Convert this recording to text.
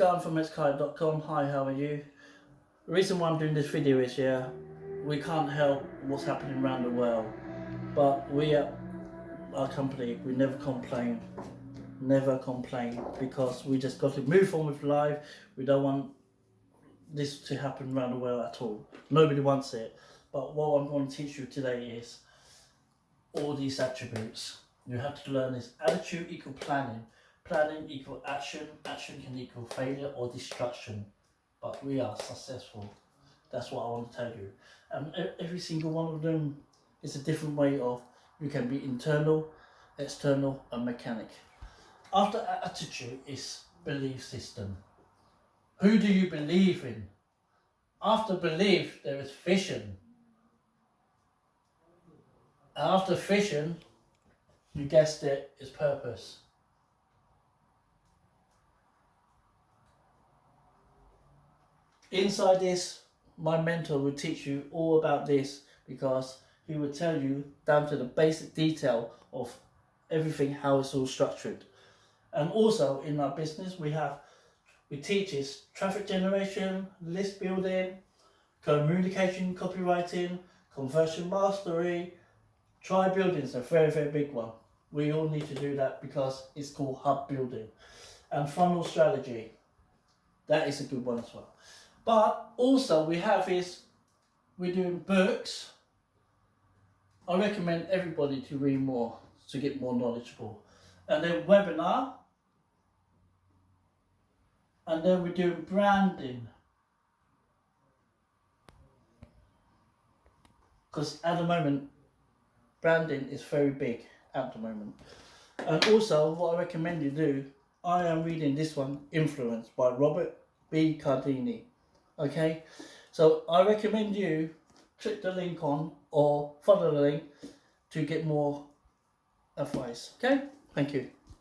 Garden from xkai.com. Hi, how are you? The reason why I'm doing this video is, we can't help what's happening around the world, but we at our company, we never complain, because we just got to move on with life. We don't want this to happen around the world at all. Nobody wants it. But what I'm going to teach you today is all these attributes. You have to learn this. Attitude equal planning. Planning equal action. Action can equal failure or destruction. But we are successful. That's what I want to tell you. And every single one of them is a different way of, you can be internal, external and mechanic. After attitude is belief system. Who do you believe in? After belief there is vision. And after vision, you guessed it, is purpose. Inside this, my mentor will teach you all about this, because he will tell you down to the basic detail of everything, how it's all structured. And also in our business we teach is traffic generation, list building, communication, copywriting, conversion mastery. Tribe building is a very, very big one. We all need to do that because it's called hub building. And funnel strategy, that is a good one as well. But also we're doing books. I recommend everybody to read more to get more knowledgeable. And then webinar. And then we're doing branding. Because at the moment, branding is very big at the moment. And also what I recommend you do, I am reading this one, Influence by Robert B. Cialdini. Okay, so I recommend you click the link on or follow the link to get more advice. Okay, thank you.